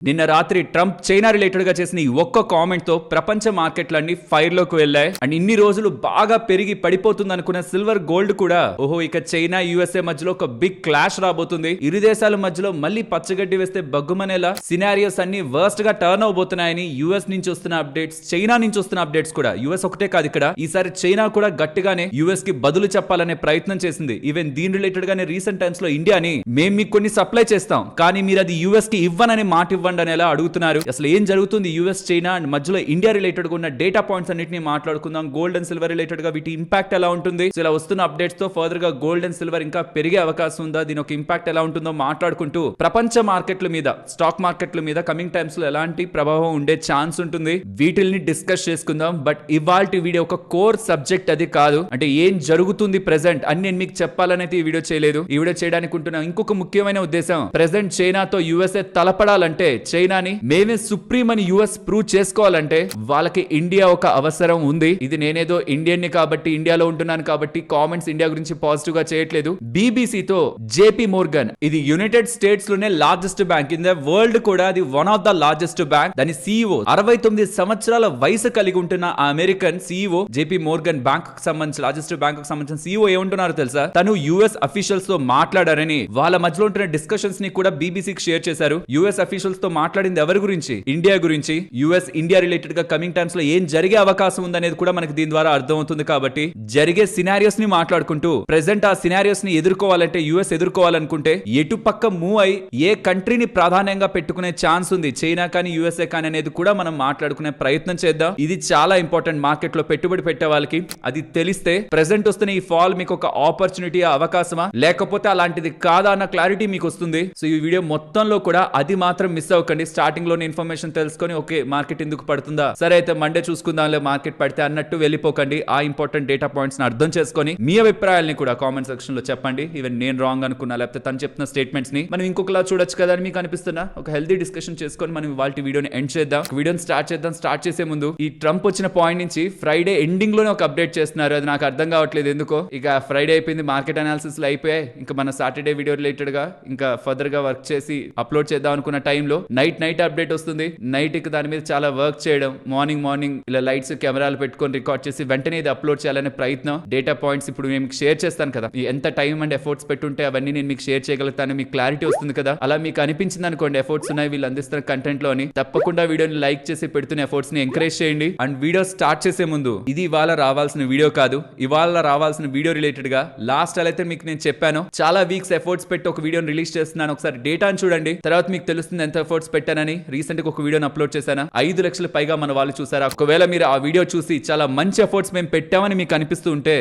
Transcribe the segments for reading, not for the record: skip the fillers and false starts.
నిన్న రాత్రి Trump China related గా చేసిన ఈ ఒక్క కామెంట్ తో ప్రపంచ మార్కెట్లన్నీ ఫైర్ లోకి వెళ్ళాయి. అండ్ ఇన్ని రోజులు బాగా పెరిగి పడిపోతుంది అనుకున్న సిల్వర్ గోల్డ్ కూడా ఓహో ఇక చైనా యుఎస్ఏ మధ్యలో ఒక బిగ్ క్లాష్ రాబోతుంది, ఇరు దేశాల మధ్యలో మళ్ళీ పచ్చగడ్డి వేస్తే బగ్గుమనేలా సినారియోస్ అన్ని వర్స్ట్ గా టర్న్ అవబోతున్నాయని యుఎస్ నుంచి వస్తున్న అప్డేట్స్, చైనా నుంచి వస్తున్న అప్డేట్స్ కూడా. యుఎస్ ఒకటే కాదు, ఇక్కడ ఈసారి చైనా కూడా గట్టిగానే యుఎస్ కి బదులు చెప్పాలనే ప్రయత్నం చేసింది. ఈవెన్ దీని రిలేటెడ్ గానే రీసెంట్ టైమ్స్ లో ఇండియాని మేము మీకు కొన్ని సప్లై చేస్తాం కానీ మీరు అది యుఎస్ కి ఇవ్వనని మాట ఇవ్వండి అని ఎలా అడుగుతున్నారు. అసలు ఏం జరుగుతుంది యుఎస్ చైనా అండ్ మధ్యలో ఇండియా రిలేటెడ్ గా ఉన్న డేటా పాయింట్స్ అన్నిటిని మాట్లాడుకుందాం. గోల్డ్ అండ్ సిల్వర్ రిలేటెడ్ గా వీటి ఇంపాక్ట్ ఎలా ఉంటుంది, ఇలా వస్తున్న అప్డేట్స్ తో ఫర్దర్ గా గోల్డ్ అండ్ సిల్వర్ ఇంకా పెరిగే అవకాశం ఉందా, దీని ఒక ఇంపాక్ట్ ఎలా ఉంటుందో మాట్లాడుకుంటూ ప్రపంచ మార్కెట్ల మీద, స్టాక్ మార్కెట్ల మీద కమింగ్ టైమ్స్ లో ఎలాంటి ప్రభావం ఉండే ఛాన్స్ ఉంటుంది వీటిల్ని డిస్కస్ చేసుకుందాం. బట్ ఇవాల్టి వీడియో ఒక కోర్ సబ్జెక్ట్ అది కాదు, అంటే ఏం జరుగుతుంది ప్రెసెంట్ అని నేను మీకు చెప్పాలనైతే ఈ వీడియో చేయలేదు. ఈ వీడియో చేయడానికి ఉంటున్న ఇంకొక ముఖ్యమైన ఉద్దేశం, ప్రెసెంట్ చైనాతో యుఎస్ఏ తలపడాలంటే, చైనాని మేమే సుప్రీం అని యుఎస్ ప్రూవ్ చేసుకోవాలంటే వాళ్ళకి ఇండియా ఒక అవసరం ఉంది. ఇది నేనేదో ఇండియన్ ని కాబట్టి, ఇండియాలో ఉంటున్నాను కాబట్టి కామెంట్స్ ఇండియా గురించి పాజిటివ్ గా చేయట్లేదు. బీబీసీతో జేపీ మోర్గన్, ఇది యునైటెడ్ స్టేట్స్ లోనే largest bank, in the world కూడా అది one of the largest bank. దాని సీఈఓ 69 సంవత్సరాల వయసు కలిగి ఉంటున్న ఆ American CEO JP Morgan bank కు సంబంధించి, లార్జెస్ట్ బ్యాంక్ కు సంబంధించిన సీఈఓ ఏమంటున్నారో తెలుసా? తను యుఎస్ అఫీషియల్స్ తో మాట్లాడారని, వాళ్ళ మధ్యలో ఉంటున్న డిస్కషన్స్ ని కూడా బీబీసీకి షేర్ చేశారు. యుఎస్ అఫీషియల్స్ తో మాట్లాడింది ఎవరి గురించి? ఇండియా గురించి. యుఎస్ ఇండియా రిలేటెడ్ గా కమింగ్ టైమ్స్ లో ఏం జరిగే అవకాశం ఉందనేది కూడా మనకి దీని ద్వారా అర్థం అవుతుంది. కాబట్టి జరిగే సినారియోస్ ని మాట్లాడుకుంటూ ప్రెసెంట్ ఆ సినారియోస్ ని ఎదుర్కోవాలంటే, యుఎస్ ఎదుర్కోవాలనుకుంటే ఎటు పక్క మూవ్ అయి ఏ కంట్రీని ప్రాధాన్యంగా పెట్టుకునే ఛాన్స్ ఉంది, చైనా కానీ యుఎస్ఏ కానీ అనేది కూడా మనం మాట్లాడుకునే ప్రయత్నం చేద్దాం. ఇది చాలా ఇంపార్టెంట్ మార్కెట్ లో పెట్టుబడి పెట్టే వాళ్ళకి. అది తెలిస్తే ప్రెసెంట్ వస్తున్న ఈ ఫాల్ మీకు ఒక ఆపర్చునిటీ, అవకాశమా లేకపోతే అలాంటిది కాదా అన్న క్లారిటీ మీకు వస్తుంది. సో ఈ వీడియో మొత్తంలో కూడా అది మాత్రం మిస్ అవ్వకండి. స్టార్టింగ్ లో ఇన్ఫర్మేషన్ తెలుసుకొని ఓకే మార్కెట్ ఎందుకు పడుతుందా, సరే అయితే మండే చూసుకుందాంలే మార్కెట్ పడితే అన్నట్టు వెళ్ళిపోకండి. ఆ ఇంపార్టెంట్ డేటా పాయింట్స్ ని అర్థం చేసుకొని మీ అభిప్రాయాలని కూడా కామెంట్ సెక్షన్ లో చెప్పండి. ఈవెన్ నేను రాంగ్ అనుకున్నా లేకపోతే తను చెప్తున్న స్టేట్మెంట్స్ ని మనం ఇంకొకలా చూడొచ్చు కదా అని మీకు అనిపిస్తున్నా, ఒక హెల్దీ డిస్కషన్ చేసుకొని మనం వాళ్ళ వీడియోని ఎండ్ చేద్దాం. వీడియోని స్టార్ట్ చేద్దాం. స్టార్ట్ చేసే ముందు ఈ ట్రంప్ వచ్చిన పాయింట్ నుంచి ఫ్రైడే ఎండింగ్ లోనే ఒక అప్డేట్ చేస్తున్నారు. అది నాకు అర్థం కావట్లేదు ఎందుకో. ఇక ఫ్రైడే అయిపోయింది, మార్కెట్ అనాలిసిస్ లో అయిపోయాయి. ఇంకా మన సాటర్డే వీడియో రిలేటెడ్ గా ఇంకా ఫర్దర్ గా వర్క్ చేసి అప్లోడ్ చేద్దాం అనుకున్న టైంలో నైట్ అప్డేట్ వస్తుంది. నైట్ కి దాని మీద చాలా వర్క్ చేయడం, మార్నింగ్ ఇలా లైట్స్ కెమెరాలు పెట్టుకొని రికార్డ్ చేసి వెంటనే ఇది అప్లోడ్ చేయాలనే ప్రయత్నం. డేటా పాయింట్స్ ఇప్పుడు నేను మీకు షేర్ చేస్తాను కదా, ఎంత టైం అండ్ ఎఫర్ట్స్ పెట్టుంటే అవన్నీ నేను మీకు షేర్ చేయగలుగుతాను, మీకు క్లారిటీ వస్తుంది కదా. అలా మీకు అనిపించింది అనుకోండి ఎఫర్ట్స్ ఉన్నాయి వీళ్ళు అందిస్తున్న కంటెంట్ లో అని, తప్పకుండా వీడియోని లైక్ చేసి పెడుతున్న ఎఫర్ట్స్ ని ఎంకరేజ్ చేయండి. అండ్ వీడియో స్టార్ట్ చేసే ముందు, ఇది ఇవాళ రావాల్సిన వీడియో కాదు, ఇవాళ రావాల్సిన వీడియో రిలేటెడ్ గా లాస్ట్ అయితే మీకు నేను చెప్పాను చాలా వీక్స్ ఎఫర్ట్స్ పెట్టి ఒక వీడియోని రిలీజ్ చేస్తున్నాను. ఒకసారి డేటాను చూడండి, తర్వాత మీకు తెలుస్తుంది ఎంత ఎఫర్ట్స్ పెట్టానని. రీసెంట్ గా ఒక వీడియోని అప్లోడ్ చేశాను, 5 లక్షల పైగా మన వాళ్ళు చూసారా. ఒకవేళ మీరు ఆ వీడియో చూసి చాలా మంచి ఎఫర్ట్స్ మేము పెట్టామని మీకు అనిపిస్తూ ఉంటే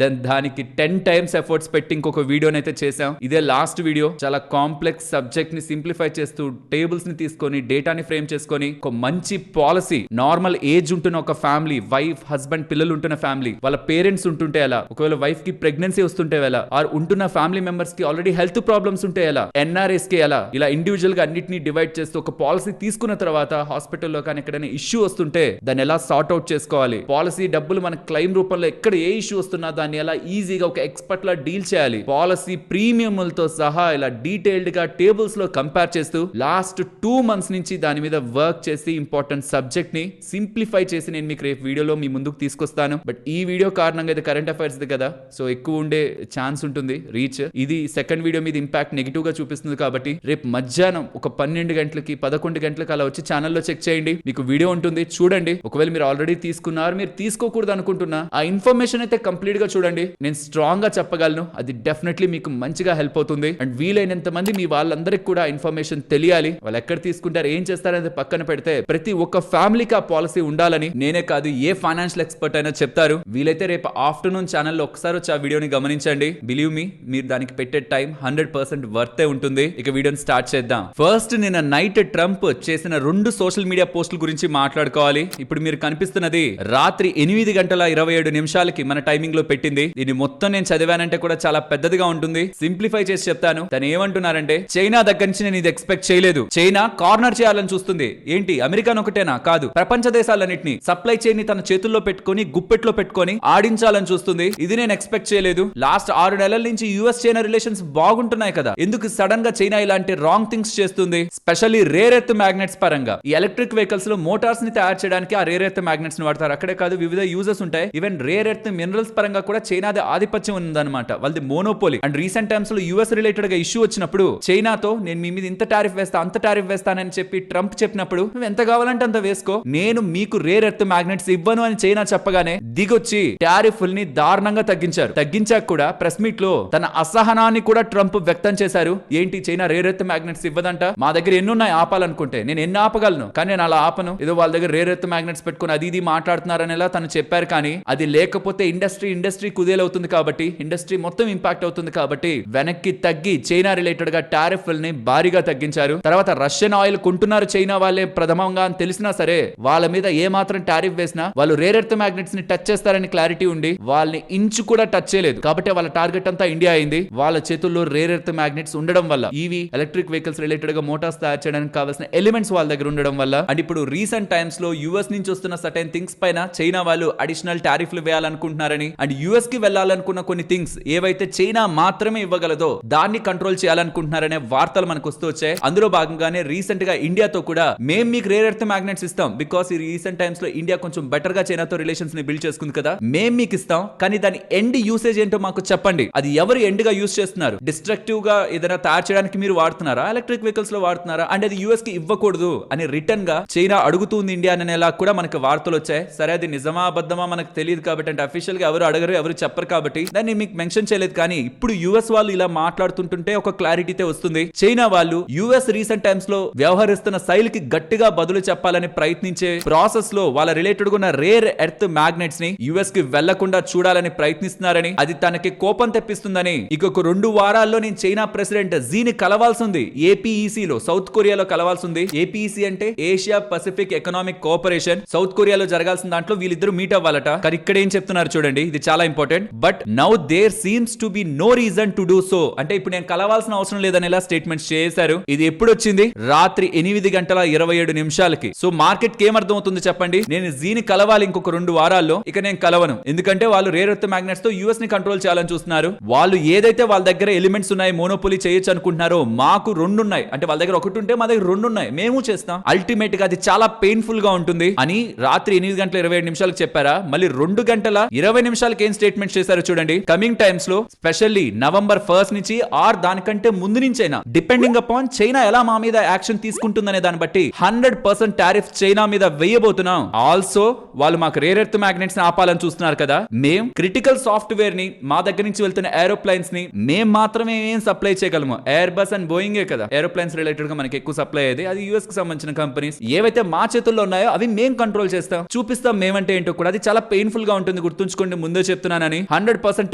దానికి 10 టైమ్స్ ఎఫర్ట్స్ పెట్టి ఇంకొక వీడియోని అయితే చేసాం. ఇదే లాస్ట్ వీడియో. చాలా కాంప్లెక్స్ సబ్జెక్ట్ ని సింప్లిఫై చేస్తూ టేబుల్స్ ని తీసుకొని డేటాని ఫ్రేమ్ చేసుకొని ఒక మంచి పాలసీ, నార్మల్ ఏజ్ ఉంటున్న ఒక ఫ్యామిలీ, వైఫ్ హస్బెండ్ పిల్లలు ఉంటున్న ఫ్యామిలీ, వాళ్ళ పేరెంట్స్ ఉంటుంటే ఎలా, ఒకవేళ వైఫ్ కి ప్రెగ్నెన్సీ వస్తుంటే ఎలా, ఆర్ ఉంటున్న ఫ్యామిలీ మెంబర్స్ కి ఆల్రెడీ హెల్త్ ప్రాబ్లమ్స్ ఉంటే ఎలా, ఎన్ఆర్ఎస్ కి ఎలా, ఇలా ఇండివిజువల్ గా అన్నిటిని డివైడ్ చేస్తూ ఒక పాలసీ తీసుకున్న తర్వాత హాస్పిటల్లో కానీ ఎక్కడైనా ఇష్యూ వస్తుంటే దాన్ని ఎలా సార్ట్ అవుట్ చేసుకోవాలి, పాలసీ డబ్బులు మన క్లెయిమ్ రూపంలో ఎక్కడ ఏ ఇష్యూ వస్తున్నా దాన్ని ఎలా ఈజీగా ఒక ఎక్స్పర్ట్ లా డీల్ చేయాలి, పాలసీ ప్రీమియంలతో సహా ఇలా డీటెయిల్డ్ గా టేబుల్స్ లో కంపేర్ చేస్తూ లాస్ట్ 2 మంత్స్ నుంచి దాని మీద వర్క్ చేసి ఇంపార్టెంట్ సబ్జెక్ట్ ని సింప్లిఫై చేసి నేను మీకు రేపు వీడియోలో మీ ముందుకు తీసుకొస్తాను. బట్ ఈ వీడియో కారణంగా ఇది కరెంట్ అఫైర్స్ కదా, సో ఎక్కువ ఉండే ఛాన్స్ ఉంటుంది రీచ్. ఇది సెకండ్ వీడియో మీద ఇంపాక్ట్ నెగిటివ్ గా చూపిస్తుంది కాబట్టి రేపు మధ్యాహ్నం ఒక 12 గంటలకి 11 గంటలకి అలా వచ్చి ఛానల్లో చెక్ చేయండి, మీకు వీడియో ఉంటుంది చూడండి. ఒకవేళ మీరు ఆల్రెడీ తీసుకున్నారు, మీరు తీసుకోకూడదు అనుకుంటున్నా, ఆ ఇన్ఫర్మేషన్ అయితే కంప్లీట్ గా చూడండి. నేను స్ట్రాంగ్ గా చెప్పగలను, అది డెఫినెట్లీ మీకు మంచిగా హెల్ప్ అవుతుంది. అండ్ వీలైనంత మంది మీ వాళ్ళందరికీ కూడా ఇన్ఫర్మేషన్ తెలియాలి. వాళ్ళు ఎక్కడ తీసుకుంటారు, ఏం చేస్తారనేది పక్కన పెడితే ప్రతి ఒక్క ఫ్యామిలీకి ఆ పాలసీ ఉండాలని నేనే కాదు ఏ ఫైనాన్షియల్ ఎక్స్పర్ట్ అయినా చెప్తారు. వీలైతే రేపు ఆఫ్టర్నూన్ ఛానల్లో ఒకసారి వచ్చి ఆ వీడియోని గమనించండి. బిలీవ్ మీ, మీరు దానికి పెట్టే టైం 100% వర్తే ఉంటుంది. ఇక వీడియోని స్టార్ట్ చేద్దాం. ఫస్ట్ నిన్న నైట్ ట్రంప్ చేసిన 2 సోషల్ మీడియా పోస్టుల గురించి మాట్లాడుకోవాలి. ఇప్పుడు మీరు కనిపిస్తున్నది రాత్రి 8:27 మన టైమింగ్ లో పెట్టింది. దీన్ని మొత్తం నేను చదివానంటే కూడా చాలా పెద్దదిగా ఉంటుంది. సింప్లిఫై చేసి చెప్తాను. తను ఏమంటున్నారంటే, చైనా దగ్గర నుంచి నేను ఇది ఎక్స్పెక్ట్ చేయలేదు, చైనా కార్నర్ చేయాలని చూస్తుంది. ఏంటి అమెరికాను ఒకటేనా కాదు, ప్రపంచ దేశాలన్నింటినీ సప్లై చైన్ ని తన చేతుల్లో పెట్టుకొని గుప్పెట్లో పెట్టుకొని ఆడించాలని చూస్తుంది. ఇది నేను ఎక్స్పెక్ట్ చేయలేదు. లాస్ట్ 6 నెలల నుంచి యుఎస్ చైనా రిలేషన్స్ బాగుంటున్నాయి కదా, ఎందుకు సడన్ గా చైనా ఇలాంటి రాంగ్ థింగ్స్ చేస్తుంది? స్పెషల్లీ రేర్ ఎర్త్ మ్యాగ్నెట్స్ పరంగా ఈ ఎలక్ట్రిక్ వెహికల్స్ లో మోటార్స్ ని తయారు చేయడానికి ఆ రేర్ ఎర్త్ మ్యాగ్నెట్స్ ని వాడతారు. అక్కడే కాదు వివిధ యూజెస్ ఉంటాయి. ఈవెన్ రేర్ ఎర్త్ మినరల్స్ పరంగా కూడా చైనాది ఆధిపత్యం ఉందన్నమాట. వాళ్ళది మోనోపోలీ. అండ్ రీసెంట్ టైమ్స్ లో యూఎస్ రిలేటెడ్ గా ఇష్యూ వచ్చినప్పుడు చైనాతో నేను మీ మీద ఇంత టారిఫ్ వేస్తా అంత టారిఫ్ వేస్తానని చెప్పి ట్రంప్ చెప్పినప్పుడు నువ్వు ఎంత కావాలంటే అంత వేసుకో, నేను మీకు రేర్ ఎర్త్ మ్యాగ్నెట్స్ ఇవ్వను అని చైనా చెప్పగానే దిగొచ్చి టారిఫ్ల్ని దారుణంగా తగ్గించారు. తగ్గించాక కూడా ప్రెస్ మీట్ లో తన అసహనాన్ని కూడా ట్రంప్ వ్యక్తం చేశారు. ఏంటి చైనా రేర్ ఎర్త్ మ్యాగ్నెట్స్ ఇవ్వదంట, మా దగ్గర ఎన్నున్నాయి ఆపాలనుకుంటే, నేను ఎన్ని ఆపగలను కానీ నేను అలా ఆపను, ఏదో వాళ్ళ దగ్గర రేర్ ఎర్త్ మ్యాగ్నెట్స్ పెట్టుకుని అది ఇది మాట్లాడుతున్నారనేలా తను చెప్పారు. కానీ అది లేకపోతే ఇండస్ట్రీ కుదేలవుతుంది కాబట్టి, ఇండస్ట్రీ మొత్తం ఇంపాక్ట్ అవుతుంది కాబట్టి వెనక్కి తగ్గి చైనా రిలేటెడ్ గా టారిఫ్ల్ని భారీగా తగ్గించారు. తర్వాత రష్యన్ ఆయిల్ కొంటున్నారు చైనా వాళ్ళే ప్రథమంగా అని తెలిసినా సరే వాళ్ళ మీద ఏ మాత్రం టారిఫ్ వేసినా వాళ్ళు రేర్ ఎర్త్ మ్యాగ్నెట్స్ ని టచ్ చేస్తారని క్లారిటీ ఉండి వాళ్ళని ఇంచు కూడా టచ్ చేయలేదు. కాబట్టి వాళ్ళ టార్గెట్ అంతా ఇండియా అయింది. వాళ్ళ చేతుల్లో రేర్ ఎర్త్ మ్యాగ్నెట్స్ ఉండడం వల్ల, ఈవీ ఎలక్ట్రిక్ వెహికల్స్ రిలేటెడ్ గా మోటార్స్ తయారు చేయడానికి కావాల్సిన ఎలిమెంట్స్ వాళ్ళ దగ్గర ఉండడం వల్ల, అండ్ ఇప్పుడు రీసెంట్ టైమ్స్ లో యుఎస్ నుంచి వస్తున్న సర్టెన్ థింగ్స్ పైన చైనా వాళ్ళు అడిషనల్ టారిఫ్లు వేయాలనుకుంటున్నారని, అండ్ యుఎస్ కి వెళ్లాలనుకున్న కొన్ని థింగ్స్ ఏవైతే చైనా మాత్రమే ఇవ్వగలదో దాన్ని కంట్రోల్ చేయాలనుకుంటున్నారనే వార్తలు మనకు వస్తూ వచ్చాయి. అందులో భాగంగానే రీసెంట్ గా ఇండియాతో కూడా మేము మీకు రేర్ ఎర్త్ మ్యాగ్నెట్స్ ఇస్తాం, బికాస్ ఈ రీసెంట్ టైమ్స్ లో ఇండియా కొంచెం బెటర్ గా చైనాతో రిలేషన్స్ ని బిల్డ్ చేసుకుంది కదా, మేము మీకు ఇస్తాం కానీ దాని ఎండ్ యూసేజ్ ఏంటో మాకు చెప్పండి, అది ఎవరు ఎండ్ గా యూస్ చేస్తున్నారు, డిస్ట్రక్టివ్ గా ఏదైనా తయారు చేయడానికి మీరు వాడుతున్నారా, ఎలక్ట్రిక్ వెహికల్స్ లో వాడుతున్నారా, అండ్ అది యూఎస్ కి ఇవ్వకూడదు అని రిటర్న్ గా చైనా అడుగుతుంది ఇండియా అనేలా కూడా మనకు వార్తలు వచ్చాయి. సరే అది నిజమా అబద్ధమా మనకు తెలియదు కాబట్టి, అంటే అఫీషియల్ గా ఎవరు అడగరు ఎవరు చెప్పరు కాబట్టి దాన్ని మీకు మెన్షన్ చేయలేదు. కానీ ఇప్పుడు యుఎస్ వాళ్ళు ఇలా మాట్లాడుతుంటుంటే ఒక క్లారిటీతే వస్తుంది. చైనా వాళ్ళు యుఎస్ రీసెంట్ టైమ్స్ లో వ్యవహరిస్తున్న శైలికి గట్టిగా బదులు చెప్పాలని ప్రయత్నించే ప్రాసెస్ లో వాళ్ళ రిలేటెడ్ ఉన్న రేర్ ఎర్త్ మ్యాగ్నెట్స్ ని యుఎస్ కి వెళ్లకుండా చూడాలని ప్రయత్నిస్తున్నారని, అది తనకి కోపం తెప్పిస్తుందని, ఇంకొక 2 వారాల్లో నేను చైనా ప్రెసిడెంట్ జీని కలవాల్సి ఉంది. ఏపీఈసీ లో సౌత్ కొరియాలో కలవాల్సి ఉంది. ఏపీఈసీ అంటే Asia Pacific economic cooperation. South కొరియాలో జరగాల్సిన దాంట్లో వీళ్ళిద్దరు మీట్ అవ్వాలట. కానీ ఇక్కడ ఏం చెప్తున్నారు చూడండి, ఇది చాలా important. But now there seems to be no reason to do so, అంటే ఇప్పుడు నేను కలవాల్సిన అవసరం లేదని ఇలా స్టేట్మెంట్ చేశారు. ఇది ఎప్పుడు వచ్చింది? రాత్రి 8:27 సో మార్కెట్ కి ఏమర్థం అవుతుంది చెప్పండి? నేను జీని కలవాలి ఇంకొక 2 వారాల్లో, ఇక నేను కలవను. ఎందుకంటే వాళ్ళు రేర్ ఎర్త్ మ్యాగ్నెట్స్ తో యూఎస్ ని కంట్రోల్ చేయాలని చూస్తున్నారు. వాళ్ళు ఏదైతే వాళ్ళ దగ్గర ఎలిమెంట్స్ ఉన్నాయి మోనోపోలీ చేయొచ్చు అనుకుంటున్నారో, మాకు 2 ఉన్నాయి అంటే వాళ్ళ దగ్గర 1 ఉంటే మా దగ్గర 2 ఉన్నాయి, మేము చేస్తాం. అల్టిమేట్ గా అది చాలా పెయిన్ఫుల్ గా ఉంటుంది అని రాత్రి 8:27 చెప్పారా? మళ్ళీ 2:20 ఏం స్టేట్మెంట్ చేశారు చూడండి. కమింగ్ టైమ్స్ లో స్పెషల్లీ నవంబర్ 1 నుంచి ఆర్ దానికంటే ముందు నుంచైనా, డిపెండింగ్ అపాన్ చైనా ఎలా మా మీద యాక్షన్ తీసుకుంటుందనే దాన్ని బట్టి 100% టారిఫ్ చైనా మీద వేయబోతున్నాం. ఆల్సో వాళ్ళు మాకు రేర్ ఎర్త్ మ్యాగ్నెట్స్ ని ఆపాలని చూస్తున్నారు కదా, మేం క్రిటికల్ సాఫ్ట్వేర్ ని, మా దగ్గర నుంచి వెళ్తున్న ఏరోప్లైన్స్ ని మేం మాత్రమే ఏం సప్లై చేయగలము. ఎయిర్ బస్ అండ్ బోయింగే కదా ఏరోప్లైన్స్ రిలేటెడ్ గా మనకి ఎక్కువ సప్లై అయ్యేది. అది యూఎస్ కి సంబంధించిన కంపెనీస్. ఏవైతే మా చేతుల్లో ఉన్నాయో అవి మేం కంట్రోల్ చేస్తాం, చూపిస్తాం మేమంటే ఏంటో కూడా. అది చాలా పెయిన్ఫుల్ గా ఉంటుంది, గుర్తుంచుకోండి, ముందే చెప్తున్నానని. 100%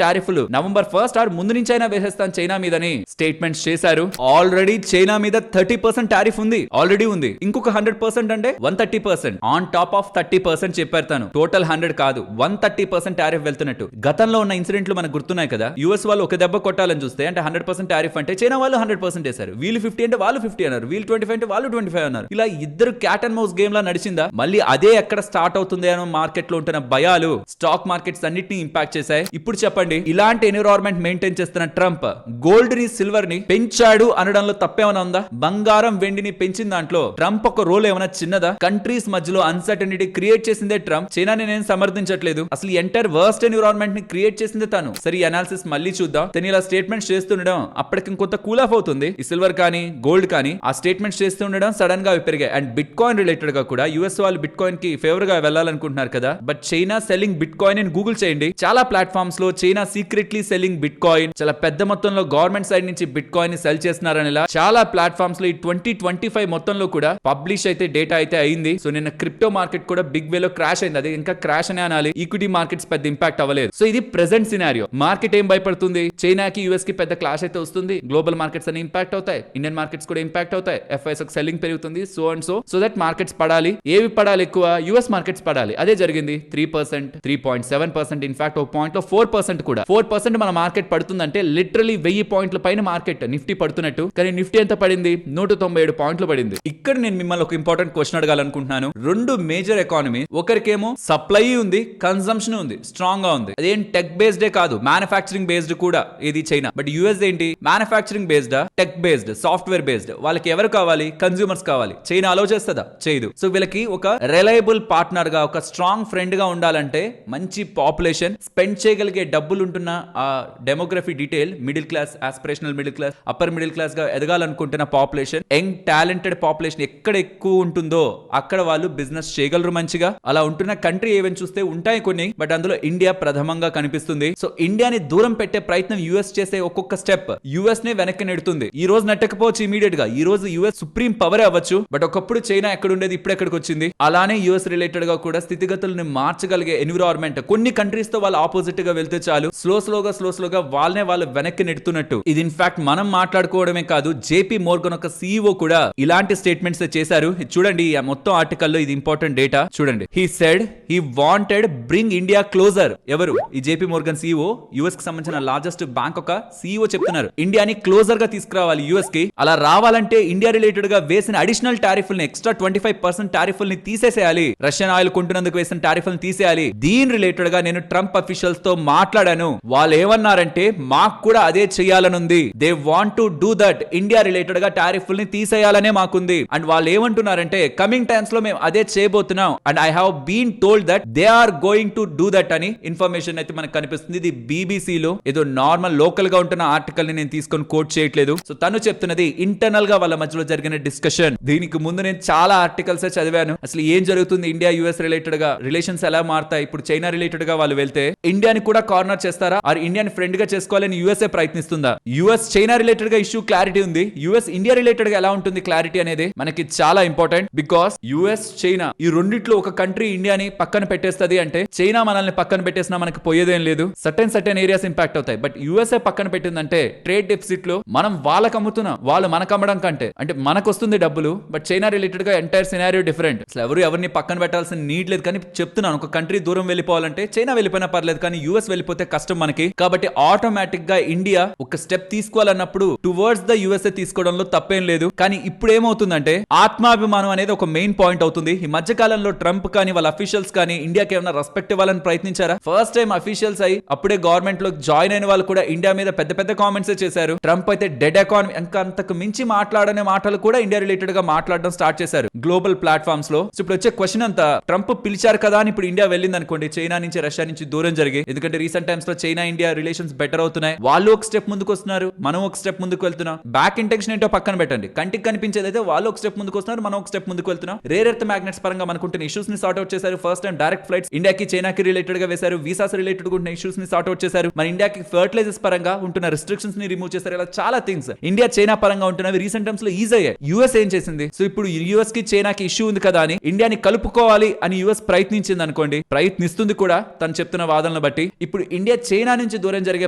టారిఫ్లు నవంబర్ 1 ఆర్ ముందు నుంచి అయినా వేసేస్తాం చైనా మీదని స్టేట్మెంట్స్ చేశారు. ఆల్రెడీ చైనా మీద 30% టారిఫ్ ఉంది, ఆల్రెడీ ఉంది. ఇంకొక 100% అంటే 130% ఆన్ టాప్ ఆఫ్ 30% చెప్పారు తను. టోటల్ 100 కాదు, 130% టారిఫ్ వెళ్తున్నట్టు. గతంలో ఉన్న ఇన్సిడెంట్లు మనకు గుర్తున్నాయి కదా. యుఎస్ వాళ్ళు ఒక దెబ్బ కొట్టాలని చూస్తే అంటే 100% టారిఫ్ అంటే చైనా వాళ్ళు 100% వేశారు. వీళ్ళు 50 అంటే వాళ్ళు 50 అన్నారు, వీళ్ళు 25 అంటే వాళ్ళు 25 అన్నారు. ఇలా ఇద్దరు క్యాట్ అండ్ మౌస్ గేమ్ లా నడిచిందా? మళ్ళీ అదే ఎక్కడ స్టార్ట్ అవుతుంది అని మార్కెట్ లో ఉంటున్న భయాలు స్టాక్ మార్కెట్స్ అన్నిటిని ఇంపాక్ట్ చేశాయి. ఇప్పుడు చెప్పండి, ఇలాంటి ఎన్విరాన్మెంట్ మెయింటైన్ చేస్తున్న ట్రంప్ గోల్డ్ ని సిల్వర్ ని పెంచాడు అనడంలో తప్పేమైనా ఉందా? బంగారం వెండిని పెంచిన దాంట్లో ట్రంప్ ఒక రోల్ ఏమైనా చిన్నదా? కంట్రీస్ మధ్యలో అన్సర్టనిటీ క్రియేట్ చేసిందే ట్రంప్. చైనాని నేను సమర్థించట్లేదు, అసలు ఎంటైర్ వర్స్ట్ ఎన్విరాన్మెంట్ ని క్రియేట్ చేసిందే తను. సరే అనాలిసిస్ మళ్ళీ చూద్దాం. తను ఇలా స్టేట్మెంట్స్ చేస్తుండడం అప్పటికి ఇంకొంత కూల్ ఆఫ్ అవుతుంది. ఈ సిల్వర్ కానీ గోల్డ్ కానీ ఆ స్టేట్మెంట్స్ చేస్తుండడం సడన్ గా పెరిగాయి. అండ్ బిట్ కాయిన్ రిలేటెడ్ గా కూడా యుఎస్ వాళ్ళు బిట్ కాయిన్ కి ఫేవర్ గా వెళ్ళాలనుకుంటున్నారు కదా. But China selling bit coin అని గూగుల్ చేయండి, చాలా ప్లాట్ఫామ్స్ లో China secretly selling bit coin, చాలా పెద్ద మొత్తంలో గవర్నమెంట్ సైడ్ నుంచి బిట్ కాయిన్ ని సెల్ చేస్తున్నారని ఇలా చాలా ప్లాట్ఫామ్స్ లో ఈ 2025 మొత్తంలో కూడా పబ్లిష్ అయితే డేటా అయితే అయింది. సో నిన్న క్రిప్టో మార్కెట్ కూడా బిగ్ వేలో క్రాష్ అయింది. అది ఇంకా క్రాష్ అనే అనాలి, ఈక్విటీ మార్కెట్స్ పెద్ద ఇంపాక్ట్ అవ్వలేదు. సో ఇది ప్రెసెంట్ సినారియో. మార్కెట్ ఏం భయపడుతుంది? చైనాకి యూఎస్ కి పెద్ద క్లాష్ అయితే వస్తుంది, గ్లోబల్ మార్కెట్స్ అని ఇంపాక్ట్ అవుతాయి, ఇండియన్ మార్కెట్స్ కూడా ఇంపాక్ట్ అవుతాయి, ఎఫ్ఐఎస్ సెల్లింగ్ పెరుగుతుంది, so and so that markets పడాలి. ఏవి పడాలి ఎక్కువ? యూఎస్ మార్కెట్స్ పడాలి. అదే జరిగింది. 3%, 3.7%, ఇన్ఫాక్ట్ ఒక పాయింట్ లో 4% కూడా. 4% మన మార్కెట్ పడుతుందంటే లిటరలీ 1000 పాయింట్ల పైన మార్కెట్ నిఫ్టీ పడుతున్నట్టు. కానీ నిఫ్టీ ఎంత పడింది? 197 పాయింట్లు పడింది. ఇక్కడ నేను మిమ్మల్ని ఒక ఇంపార్టెంట్ క్వశ్చన్ అడగాలనుకుంటున్నాను. 2 మేజర్ ఎకానమీ, ఒకరికేమో సప్లై ఉంది, కన్సంప్షన్ ఉంది, స్ట్రాంగ్ గా ఉంది. అదేం టెక్ బేస్డే కాదు, మ్యానుఫ్యాక్చరింగ్ బేస్డ్ కూడా ఇది చైనా. బట్ యుఎస్ ఏంటి? Manufacturing based, tech based, software based. వాళ్ళకి ఎవరు కావాలి? కావాలి, కన్స్యూమర్స్ కావాలి. చైనా అలో చేస్తుందా? చేయదు. సో వీళ్ళకి ఒక రిలయబుల్ పార్ట్నర్ గా, ఒక స్ట్రాంగ్ ఫ్రెండ్ గా ఉండాలంటే మంచి పాపులేషన్, స్పెండ్ చేయగలిగే డబ్బులు ఉంటున్న ఆ demography detail, middle class, aspirational middle class, upper middle class గా ఎదగాలనుకుంటున్న పాపులేషన్, యంగ్ టాలెంటెడ్ పాపులేషన్ ఎక్కడ ఎక్కువ ఉంటుందో అక్కడ వాళ్ళు బిజినెస్ చేయగలరు మంచిగా. అలా ఉంటున్న కంట్రీ ఏవని చూస్తే ఉంటాయి కొన్ని, బట్ అందులో ఇండియా ప్రథమంగా కనిపిస్తుంది. సో ఇండియాని దూరం పెట్టే ప్రయత్నం యుఎస్ చేసే ఒక్కొక్క స్టెప్ యుఎస్ నే వెనక్కి నెడుతుంది. ఈ రోజు నెట్టకపోవచ్చు ఇమీడియట్ గా, ఈ రోజు యుఎస్ సుప్రీం పవర్ అవ్వచ్చు, బట్ ఒకప్పుడు చైనా ఎక్కడ ఉండేది ఇప్పుడు ఎక్కడికి వచ్చింది. అలానే యుఎస్ రిలేటెడ్ గా కూడా స్థితిగతులను మార్చగలిగే ఎన్విరాన్మెంట్ కొన్ని కంట్రీస్ తో వాళ్ళు ఆపోజిట్ గా వెళ్తే చాలు, స్లోగా వాళ్ళనే వాళ్ళు వెనక్కి నెడుతున్నట్టు. ఇది ఇన్ఫాక్ట్ మనం మాట్లాడుకోవడమే కాదు, జేపీ మోర్గన్ ఒక సీఈఓ కూడా ఇలాంటి స్టేట్మెంట్స్ చేశారు. చూడండి ఈ మొత్తం ఆర్టికల్లో ఇది ఇంపార్టెంట్ డేటా చూడండి. He said he wanted bring India closer. ఎవరు? ఈ జేపీ మోర్గన్ సీఈఓ, యుఎస్ కి సంబంధించిన లార్జెస్ట్ బ్యాంక్ ఒక సీఈఓ చెప్తున్నారు ఇండియాని క్లోజర్ గా తీసుకురావాలి యుఎస్ కి. అలా రావాలంటే ఇండియా రిలేటెడ్ గా వేసిన అడిషనల్ టారిఫ్లని, ఎక్స్ట్రా 25% టారిఫ్లని తీసేసేయాలి. రష్యన్ ఆయిల్ కొంటున్నందుకు వేసిన టారిఫ్లను తీసేయాలి. దీని రిలేటెడ్ గా నేను ట్రంప్ అఫీషియల్స్ తో మాట్లాడాను. వాళ్ళు ఏమన్నారంటే మాకు కూడా అదే చేయాలనుంది. They want to do that. India related గా టారిఫ్లని తీసేయాలనే మాకుంది. అండ్ వాళ్ళు ఏమంటున్నారంటే కమింగ్ టైమ్స్ లో మేము అదే చేయబోతున్నాం. And I have been told that they are going to do that అని ఇన్ఫర్మేషన్ అయితే మనకు కనిపిస్తుంది. ఇది బీబీసీలో ఏదో నార్మల్ లోకల్ గా ఉంటున్న ఆర్టికల్ ని నేను తీసుకొని కోట్ చేయట్లేదు. సో తను చెప్తున్నది ఇంటర్నల్ గా వాళ్ళ మధ్యలో జరిగిన డిస్కషన్. దీనికి ముందు నేను చాలా ఆర్టికల్స్ చదివాను. అసలు ఏం జరుగుతుంది ఇండియా యుఎస్ రిలేటెడ్ గా, రిలేషన్స్ ఎలా మారుతాయి. ఇప్పుడు చైనా రిలేటెడ్ గా వాళ్ళు వెళ్తే ఇండియాని కూడా కార్నర్ చేస్తారా, ఆర్ ఇండియాని ఫ్రెండ్ గా చేసుకోవాలని యుఎస్ఏ ప్రయత్నిస్తుందా? యుఎస్ చైనా రిలేటెడ్ గా ఇష్యూ క్లారిటీ ఉంది. యుఎస్ ఇండియా రిలేటెడ్ గా ఎలా ఉంటుంది క్లారిటీ అనేది మనకి చాలా ఇంపార్టెంట్. బికాస్ యుఎస్ చైనా ఈ రెండిట్లో ఒక కంట్రీ ఇండియాని పక్కన పెట్టేస్తుంది అంటే, చైనా మనల్ని పక్కన పెట్టేసినా మనకి పోయేదేం లేదు. సర్టెన్ ఏరియాస్ ఇంపాక్ట్ అవుతాయి. బట్ యుఎస్ఏ పక్కన పెట్టిందంటే ట్రేడ్ డెఫిసిట్ లో మనం వాళ్ళకి అమ్ముతున్నాం, వాళ్ళు మనకు అమ్మడం కంటే అంటే మనకు వస్తుంది డబ్బులు. బట్ చైనా రిలేటెడ్ గా ఎంటైర్ సినారియో డిఫరెంట్. అసలు ఎవరిని పక్కన పెట్టాల్సిన నీడ్ లేదు. కానీ చెప్తున్నాను, ఒక కంట్రీ దూరం వెళ్ళిపోవాలంటే చైనా వెళ్ళిపోయినా పర్లేదు, కానీ యుఎస్ వెళ్ళిపోతే కష్టం మనకి. కాబట్టి ఆటోమేటిక్ గా ఇండియా ఒక స్టెప్ తీసుకోవాలన్నప్పుడు టువర్డ్స్ ద యుఎస్ఏ తీసుకోవడంలో తప్పేం లేదు. కానీ ఇప్పుడు ఏమవుతుందంటే ఆత్మాభిమానం అనేది ఒక మెయిన్ పాయింట్ అవుతుంది. ఈ మధ్య కాలంలో ట్రంప్ కానీ వాళ్ళ అఫీషియల్స్ కానీ ఇండియాకి ఏమైనా రెస్పెక్ట్ ఇవ్వాలని ప్రయత్నించారా? ఫస్ట్ టైం అఫీషియల్స్ అయి అప్పుడే గవర్నమెంట్ లో జాయిన్ అయిన వాళ్ళు కూడా ఇండియా మీద పెద్ద కామెంట్స్ చేశారు. ట్రంప్ అయితే డెడ్ ఎకానమీ, ఇంకా అంతకు మించి మాట్లాడనే మాటలు కూడా ఇండియా రిలేటెడ్ గా మాట్లాడడం స్టార్ట్ చేశారు గ్లోబల్ ప్లాట్ఫామ్స్ లో. ఇప్పుడు వచ్చే క్వశ్చన్ అంతా, ట్రంప్ పిలిచారు కదా అని ఇప్పుడు ఇండియా వెళ్ళింది అనుకోండి, చైనా నుంచి రష్యా నుంచి దూరం జరిగి, ఎందుకంటే రీసెంట్ టైమ్స్ లో చైనా ఇండియా రిలేషన్స్ బెటర్ అవుతున్నాయి. వాళ్ళు ఒక స్టెప్ ముందుకు వస్తున్నారు, మనం ఒక స్టెప్ ముందుకు వెళ్తున్నాం. బ్యాక్ ఇంటెన్షన్ ఏంటో పక్కన పెట్టండి, కంటికి కనిపించేది అయితే వాళ్ళు ఒక స్టెప్ ముందుకు వస్తున్నారు, మనం ఒక స్టెప్ ముందుకు వెళ్తున్నాం. రేర్ ఎర్త్ మ్యాగ్నెట్స్ పరంగా మనకుంటున్న ఇష్యూస్ ని సార్ట్ అవుట్ చేశారు. ఫస్ట్ టైం డైరెక్ట్ ఫ్లైట్స్ ఇండియాకి చైనాకి రిలేటెడ్ గా వేశారు. వీసాస్ రిలేటెడ్ ఉంటున్న ఇష్యూస్ ని సార్ట్ అవుట్ చేశారు. మన ఇండియాకి ఫర్టిలైజర్స్ పరంగా ఉంటున్న రిస్ట్రిక్షన్స్ ని రిమూవ్ చేశారు. ఇలా చాలా థింగ్స్ ఇండియా చైనా పరంగా ఉంటున్నవి రీసెంట్ టైమ్స్ లో ఈజీ అయ్యాయి. యుఎస్ ఏం చేసింది? సో ఇప్పుడు యుఎస్ కి చైనాకి ఇష్యూ ఉంది కదా అని ఇండియాని కలుపుకోవాలి అని యుఎస్ ప్రయత్నించింది అనుకోండి, ప్రయత్నిస్తుంది కూడా తను చెప్తున్న వాదనలు బట్టి. ఇప్పుడు ఇండియా చైనా నుంచి దూరం జరిగే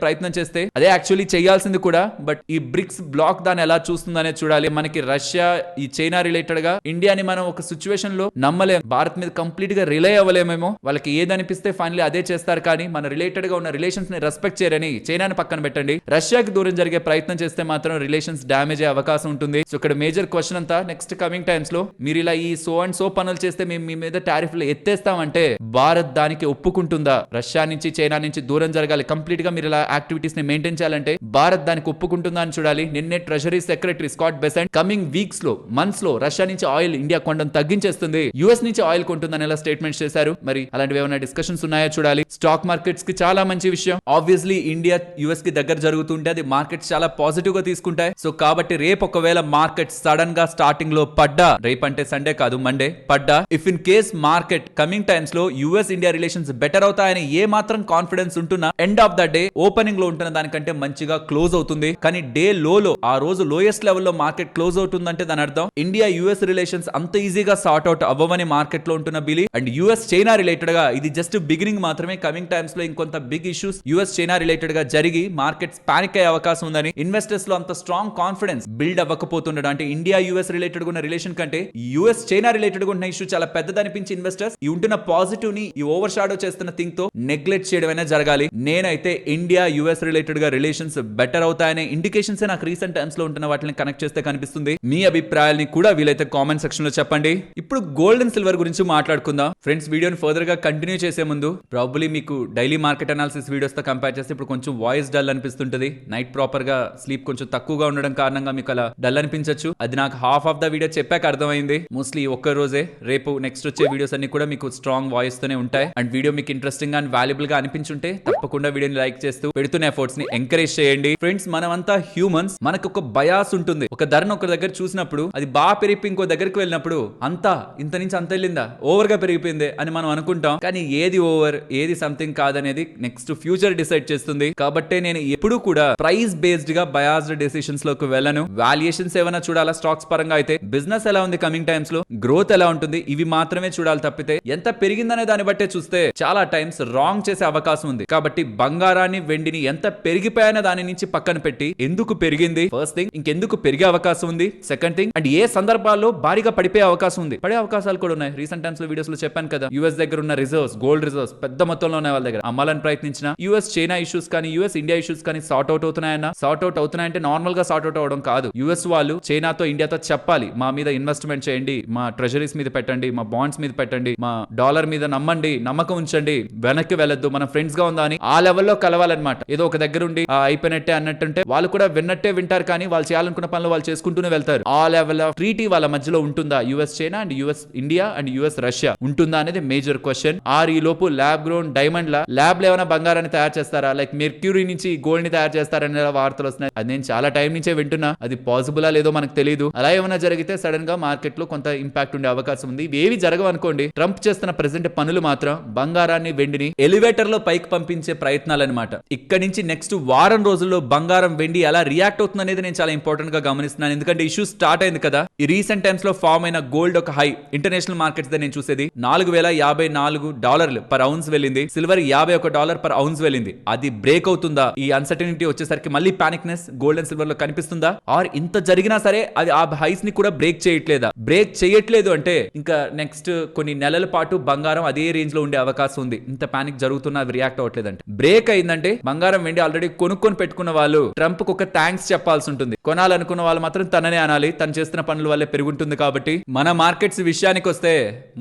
ప్రయత్నం చేస్తే అదే యాక్చువల్లీ చేయాల్సింది కూడా. బట్ ఈ బ్రిక్స్ బ్లాక్ దాన్ని ఎలా చూస్తుందనే చూడాలి. మనకి రష్యా ఈ చైనా రిలేటెడ్ గా ఇండియాని మనం ఒక సిచ్యువేషన్ లో నమ్మలేం, భారత్ మీద కంప్లీట్ గా రిలై అవ్వలేమేమో. వాళ్ళకి ఏదనిపిస్తే ఫైనల్లీ అదే చేస్తారు. కానీ మన రిలేటెడ్ గా ఉన్న రిలేషన్స్ ని రెస్పెక్ట్ చేయరని చైనాని పక్కన పెట్టండి, రష్యాకి దూరం జరిగే ప్రయత్నం చేస్తే మాత్రం రిలేషన్స్ డ్యామేజ్ అయ్యే అవకాశం ఉంటుంది. సో ఇక్కడ మేజర్ క్వశ్చన్ అంతా నెక్స్ట్ కమింగ్ టైమ్స్ లో మీరు ఇలా ఈ సో అండ్ సో పనులు చేస్తే మేము మీ మీద టారిఫ్లు ఎత్తేస్తామంటే భారత్ దానికి ఒప్పుకుంటుందా? రష్యా నుంచి చైనా నుంచి దూరం జరగాలి, కంప్లీట్ గా మీరు ఇలా యాక్టివిటీస్ ని మెయింటైన్ చేయాలంటే భారత్ దానికి ఒప్పుకుంటుందా అని చూడాలి. నిన్నే treasury secretary Scott Besant coming weeks లో, మంత్స్ లో రష్యా నుంచి ఆయిల్ ఇండియా కొనడం తగ్గించేస్తుంది, యుఎస్ నుంచి ఆయిల్ కొంటుందని ఇలా స్టేట్మెంట్స్ చేశారు. మరి అలాంటివి ఏమైనా డిస్కషన్స్ ఉన్నాయో చూడాలి. స్టాక్ మార్కెట్స్ కి చాలా మంచి విషయం. ఆబ్వియస్లీ ఇండియా యుఎస్ కి దగ్గర జరుగుతుంటే అది మార్కెట్స్ చాలా పాజిటివ్ గా తీసుకుంటాయి. సో కాబట్టి రేపు ఒకవేళ మార్కెట్ సడన్ గా స్టార్టింగ్ లో పడ్డా, రేపు అంటే సండే కాదు మండే పడ్డా, if in case market coming times లో యుఎస్ ఇండియా రిలేషన్స్ బెటర్ అవుతాయని ఏ మాత్రం కాన్ఫిడెన్స్ ఉంటున్నా, end of the day opening లో ఉంటున్న దానికంటే మంచిగా క్లోజ్ అవుతుంది. కానీ డే లోలో ఆ రోజు లోయెస్ట్ లెవెల్ లో మార్కెట్ క్లోజ్ అవుతుందంటే దాని అర్థం ఇండియా యుఎస్ రిలేషన్స్ అంత ఈజీగా సార్ట్ అవుట్ అవ్వవని మార్కెట్ లో ఉంటున్న believe. And US China related గా ఇది జస్ట్ బిగినింగ్ మాత్రమే. కమింగ్ టైమ్స్ లో ఇంకొంత big issues US China related గా జరిగి మార్కెట్స్ పానిక్ అయ్యే అవకాశం ఉందని, ఇన్వెస్టర్స్ లో అంత స్ట్రాంగ్ కాన్ఫిడెన్స్ బిల్డ్ అవ్వకపోతుండడం, అంటే ఇండియా యుఎస్ రిలేటెడ్ ఉన్న రిలేషన్ కంటే యుఎస్ చైనా రిలేటెడ్ ఉన్న ఇష్యూ చాలా పెద్దదనిపించి ఇన్వెస్టర్స్ ఈ ఉంటున్న పాజిటివ్ ని ఈ ఓవర్ షాడో చేస్తున్న థింగ్ తో నెగ్లెక్ట్ చేయడమైనా జరగాలి. నేనైతే ఇండియా యుఎస్ రిలేటెడ్ గా రిలేషన్స్ బెటర్ అవుతాయనే ఇండికేషన్స్ నాకు రీసెంట్ టైమ్స్ లో ఉంటున్న వాటిని కనెక్ట్ చేస్తే కనిపిస్తుంది. మీ అభిప్రాయాల్ని కూడా వీలైతే కామెంట్ సెక్షన్ లో చెప్పండి. ఇప్పుడు గోల్డ్ అండ్ సిల్వర్ గురించి మాట్లాడుకుందాం ఫ్రెండ్స్. వీడియోని ఫర్దర్ గా కంటిన్యూ చేసే ముందు ప్రాబబ్లీ మీకు డైలీ మార్కెట్ అనాలిసిస్ వీడియోస్ తో కంపేర్ చేస్తే ఇప్పుడు కొంచెం వాయిస్ డల్ అనిపిస్తుంటది. నైట్ ప్రాపర్ గా స్లీప్ కొంచెం తక్కువగా ఉండడం కారణంగా మీకు అలా డల్ అనిపించచ్చు. అనిపించచ్చు, అది నాకు హాఫ్ ఆఫ్ ద వీడియో చెప్పాక అర్థమైంది. మోస్ట్లీ ఒక్క రోజే, రేపు నెక్స్ట్ వచ్చే వీడియోస్ అన్ని కూడా మీకు స్ట్రాంగ్ వాయిస్ తోనే ఉంటాయి. అండ్ వీడియో మీకు ఇంట్రెస్టింగ్ అండ్ వాల్యుబుల్ గా అనిపించుంటే తప్పకుండా వీడియోని లైక్ చేస్తూ పెడుతున్న ఎఫర్ట్స్ ని ఎంకరేజ్ చేయండి. ఫ్రెండ్స్, మనమంతా హ్యూమన్స్, మనకు ఒక బయాస్ ఉంటుంది. ఒక ధరను ఒక దగ్గర చూసినప్పుడు అది బాగా పెరిగి ఇంకో దగ్గరికి వెళ్ళినప్పుడు అంతా ఇంత నుంచి అంత వెళ్ళిందా, ఓవర్ గా పెరిగిపోయింది అని మనం అనుకుంటాం. కానీ ఏది ఓవర్ ఏది సంథింగ్ కాదనేది నెక్స్ట్ ఫ్యూచర్ డిసైడ్ చేస్తుంది. కాబట్టి నేను ఎప్పుడు కూడా ప్రైస్ బేస్డ్ గా బయాస్డ్ డెసిషన్స్ లోకి వెళ్ళను. వాల్యుయేషన్స్ ఏమైనా చూడాలా స్టాక్స్ పరంగా అయితే, బిజినెస్ ఎలా ఉంది కమింగ్ టైమ్స్ లో, గ్రోత్ ఎలా ఉంటుంది, ఇవి మాత్రమే చూడాలి తప్పితే ఎంత పెరిగిందనే దాన్ని బట్టే చూస్తే చాలా టైమ్స్ రాంగ్ చేసే అవకాశం ఉంది. కాబట్టి బంగారాన్ని వెండిని ఎంత పెరిగిపోయిన దాని నుంచి పక్కన పెట్టి ఎందుకు పెరిగింది ఫస్ట్ థింగ్, ఇంకెందుకు పెరిగే అవకాశం ఉంది సెకండ్ థింగ్, అండ్ ఏ సందర్భాల్లో భారీగా పడిపోయే అవకాశం ఉంది, పడే అవకాశాలు కూడా ఉన్నాయి. రీసెంట్ టైమ్స్ లో వీడియోస్ లో చెప్పాను కదా, యుఎస్ దగ్గర ఉన్న రిజర్వ్స్, గోల్డ్ రిజర్వ్స్ పెద్ద మొత్తంలో ఉన్న వాళ్ళ దగ్గర అమ్మాలని ప్రయత్నించిన యుఎస్ చైనా ఇష్యూస్ కానీ యుఎస్ ఇండియా ఇష్యూస్ కానీ సార్ట్ అవుట్ అవుతున్నాయన్నా, సార్ట్ అవుట్ అవుతున్నాయంటే నార్మల్ గా సార్ట్ అవుట్ అవడం కాదు. యుఎస్ వాళ్ళు చైనాతో ఇండియాతో చెప్పాలి, మా మీద ఇన్వెస్ట్మెంట్ చేయండి, మా ట్రెజరీస్ మీద పెట్టండి, మా బాండ్స్ మీద పెట్టండి, మా డాలర్ మీద నమ్మండి, నమ్మకం ఉంచండి, వెనక్కి వెళ్ళొద్దు, మన ఫ్రెండ్స్ గా ఉందా అని ఆ లెవెల్లో కలవాలన్నమాట. ఏదో ఒక దగ్గర ఉండి అయిపోయినట్టే అన్నట్టుంటే వాళ్ళు కూడా విన్నట్టే వింటారు, కానీ వాళ్ళు చేయాలనుకున్న పనులు వాళ్ళు చేసుకుంటూనే వెళ్తారు. ఆ లెవెల్ ఆఫ్ ట్రీటీ వాళ్ళ మధ్యలో ఉంటుందా, US China and US India and US Russia ఉంటుందా అనేది మేజర్ క్వశ్చన్. ఆర్ ఈ లోపు ల్యాబ్ గ్రోన్ డైమండ్ ల్యాబ్ లో ఏమైనా బంగారాన్ని తయారు చేస్తారా, లైక్ మెర్క్యూరీ నుంచి గోల్డ్ ని తయారు చేస్తారనే వార్తలు వస్తున్నాయి. అది నేను చాలా టైం నుంచే వింటున్నా, అది పాసిబుల్ లేదో మనకు తెలియదు. అలా ఏమైనా జరిగితే సడన్ గా మార్కెట్ లో కొంత ఇంపాక్ట్ ఉండే అవకాశం ఉంది. ఇవేవి జరగవు అనుకోండి, ట్రంప్ చేస్తున్న ప్రెసెంట్ పనులు మాత్రం బంగారాన్ని వెండిని ఎలివేటర్ లో పైకి పంపించే ప్రయత్నాలు అనమాట. ఇక్కడ నుంచి నెక్స్ట్ వారం రోజుల్లో బంగారం వెండి ఎలా రియాక్ట్ అవుతుంది అనేది నేను చాలా ఇంపార్టెంట్ గా గమనిస్తున్నాను. ఎందుకంటే ఇష్యూ స్టార్ట్ అయింది కదా, ఈ రీసెంట్ టైమ్స్ లో ఫామ్ అయిన గోల్డ్ ఒక హై ఇంటర్నేషనల్ మార్కెట్స్ నేను చూసేది $4,054 పర్ ఔన్స్ వెళ్ళింది, సిల్వర్ $51 పర్ ఔన్స్ వెళ్ళింది. అది బ్రేక్ అవుతుందా, ఈ అన్సర్టనిటీ వచ్చేసరికి మళ్ళీ పానిక్నెస్ గోల్డ్ అండ్ సిల్వర్ లో కనిపిస్తుందా, ఆర్ ఇంత జరిగినా సరే అది ఆ హైస్ ని కూడా బ్రేక్ చేయట్లేదా, బ్రేక్ చేయట్లేదు అంటే ఇంకా నెక్స్ట్ కొన్ని నెలల పాటు బంగారం అదే రేంజ్ లో ఉండే అవకాశం ఉంది. ఇంత పానిక్ జరుగుతున్నా అవి రియాక్ట్ అవ్వట్లేదంటే, బ్రేక్ అయిందంటే బంగారం వెండి ఆల్రెడీ కొనుక్కొని పెట్టుకున్న వాళ్ళు ట్రంప్ కు ఒక థ్యాంక్స్ చెప్పాల్సి ఉంటుంది. కొనాలనుకున్న వాళ్ళు మాత్రం తననే అనాలి, తను చేస్తున్న పనుల వల్లే పెరుగుతుంది. కాబట్టి మన మార్కెట్స్ విషయానికి వస్తే